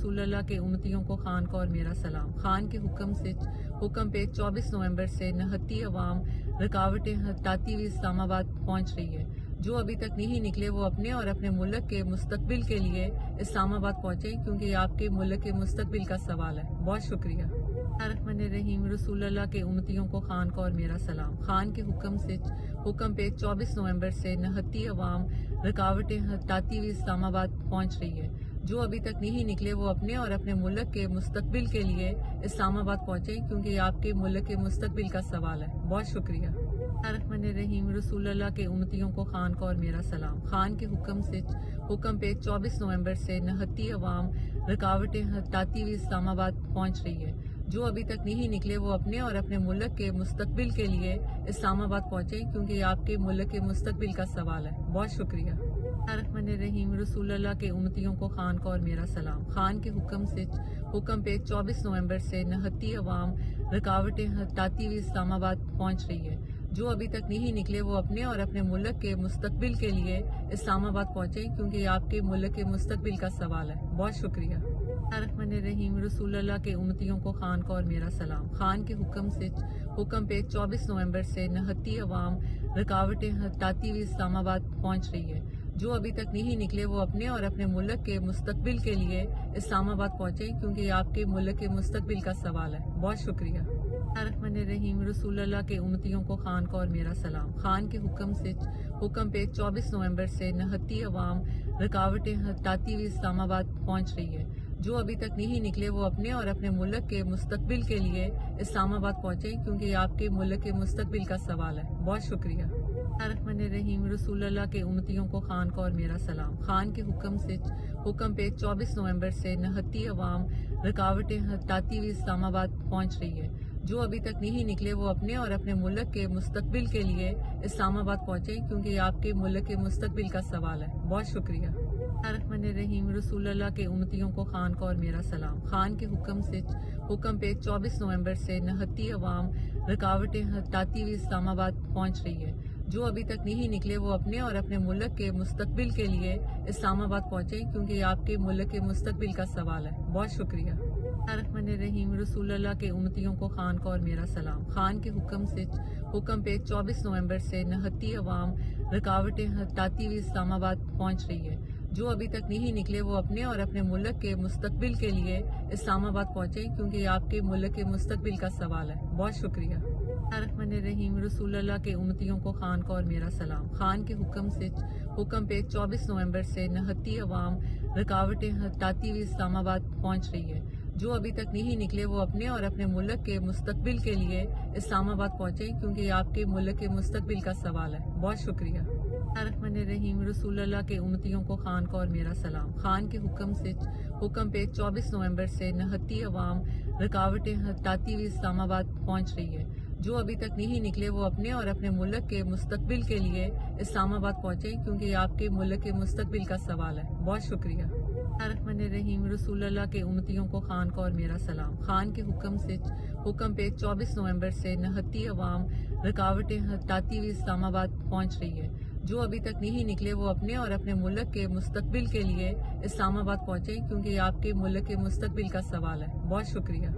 رسول اللہ کے امتیوں کو خان کو اور میرا سلام۔ خان کے حکم پہ 24 نومبر سے 29 عوام رکاوٹیں ہٹاتی ہوئی اسلام آباد پہنچ رہی ہے۔ جو ابھی تک نہیں نکلے وہ اپنے اور اپنے ملک کے مستقبل کے لیے اسلام آباد پہنچیں، کیونکہ یہ آپ کے ملک کے مستقبل کا سوال ہے۔ بہت شکریہ۔ الرحمن الرحیم۔ رسول اللہ کے امتیوں کو خان کو اور میرا سلام۔ خان کے حکم پہ 24 نومبر سے 29 عوام رکاوٹیں ہٹاتی ہوئی اسلام آباد پہنچ رہی ہے۔ جو ابھی تک نہیں نکلے وہ اپنے اور اپنے ملک کے مستقبل کے لیے اسلام آباد پہنچیں، کیونکہ یہ آپ کے ملک کے مستقبل کا سوال ہے۔ بہت شکریہ۔ الرحمن الرحیم۔ رسول اللہ کے امتیوں کو خان کو اور میرا سلام۔ خان کے حکم پہ 24 نومبر سے 29 عوام رکاوٹیں ہٹاتی ہوئی اسلام آباد پہنچ رہی ہے۔ جو ابھی تک نہیں نکلے وہ اپنے اور اپنے ملک کے مستقبل کے لیے اسلام آباد پہنچیں، کیونکہ یہ آپ کے ملک کے مستقبل کا سوال ہے۔ بہت شکریہ۔ الرحمن الرحیم۔ رسول اللہ کے امتیوں کو خان کو اور میرا سلام۔ خان کے حکم پہ 24 نومبر سے 29 عوام رکاوٹیں ہٹاتی ہوئی اسلام آباد پہنچ رہی ہے۔ جو ابھی تک نہیں نکلے وہ اپنے اور اپنے ملک کے مستقبل کے لیے اسلام آباد پہنچیں، کیونکہ یہ آپ کے ملک کے مستقبل کا سوال ہے۔ بہت شکریہ۔ الرحمن الرحیم۔ رسول اللہ کے امتیوں کو خان کو اور میرا سلام۔ خان کے حکم پہ 24 نومبر سے 29 عوام رکاوٹیں ہٹاتی ہوئی اسلام آباد پہنچ رہی ہے۔ جو ابھی تک نہیں نکلے وہ اپنے اور اپنے ملک کے مستقبل کے لیے اسلام آباد پہنچیں، کیونکہ یہ آپ کے ملک کے مستقبل کا سوال ہے۔ بہت شکریہ۔ الرحمن الرحیم۔ رسول اللہ کے امتیوں کو خان کو اور میرا سلام۔ خان کے حکم پہ 24 نومبر سے 29 عوام رکاوٹیں ہٹاتی ہوئی اسلام آباد پہنچ رہی ہے۔ جو ابھی تک نہیں نکلے وہ اپنے اور اپنے ملک کے مستقبل کے لیے اسلام آباد پہنچیں، کیونکہ یہ آپ کے ملک کے مستقبل کا سوال ہے۔ بہت شکریہ۔ الرحمن الرحیم۔ رسول اللہ کے امتیوں کو خان کو اور میرا سلام۔ خان کے حکم پہ 24 نومبر سے 29 عوام رکاوٹیں ہٹاتی ہوئی اسلام آباد پہنچ رہی ہے۔ جو ابھی تک نہیں نکلے وہ اپنے اور اپنے ملک کے مستقبل کے لیے اسلام آباد پہنچیں، کیونکہ یہ آپ کے ملک کے مستقبل کا سوال ہے۔ بہت شکریہ۔ الرحمن الرحیم۔ رسول اللہ کے امتیوں کو خان کو اور میرا سلام۔ خان کے حکم پہ 24 نومبر سے 29 عوام رکاوٹیں ہٹاتی ہوئی اسلام آباد پہنچ رہی ہے۔ جو ابھی تک نہیں نکلے وہ اپنے اور اپنے ملک کے مستقبل کے لیے اسلام آباد پہنچیں، کیونکہ یہ آپ کے ملک کے مستقبل کا سوال ہے۔ بہت شکریہ۔ الرحمن الرحیم۔ رسول اللہ کے امتیوں کو خان کو اور میرا سلام۔ خان کے حکم پہ 24 نومبر سے 29 عوام رکاوٹیں ہٹاتی ہوئی اسلام آباد پہنچ رہی ہے۔ جو ابھی تک نہیں نکلے وہ اپنے اور اپنے ملک کے مستقبل کے لیے اسلام آباد پہنچیں، کیونکہ یہ آپ کے ملک کے مستقبل کا سوال ہے۔ بہت شکریہ۔ الرحمن الرحیم۔ رسول اللہ کے امتیوں کو خان کو اور میرا سلام۔ خان کے حکم پہ 24 نومبر سے 29 عوام رکاوٹیں ہٹاتی ہوئی اسلام آباد پہنچ رہی ہے۔ جو ابھی تک نہیں نکلے وہ اپنے اور اپنے ملک کے مستقبل کے لیے اسلام آباد پہنچیں، کیونکہ یہ آپ کے ملک کے مستقبل کا سوال ہے۔ بہت شکریہ۔ الرحمن الرحیم۔ رسول اللہ کے امتیوں کو خان کو اور میرا سلام۔ خان کے حکم پہ 24 نومبر سے 29 عوام رکاوٹیں ہٹاتی ہوئی اسلام آباد پہنچ رہی ہے۔ جو ابھی تک نہیں نکلے وہ اپنے اور اپنے ملک کے مستقبل کے لیے اسلام آباد پہنچیں، کیونکہ یہ آپ کے ملک کے مستقبل کا سوال ہے۔ بہت شکریہ۔ الرحمن الرحیم۔ رسول اللہ کے امتیوں کو خان کو اور میرا سلام۔ خان کے حکم پہ 24 نومبر سے 29 عوام رکاوٹیں ہٹاتی ہوئی اسلام آباد پہنچ رہی ہے۔ جو ابھی تک نہیں نکلے وہ اپنے اور اپنے ملک کے مستقبل کے لیے اسلام آباد پہنچیں، کیونکہ یہ آپ کے ملک کے مستقبل کا سوال ہے۔ بہت شکریہ۔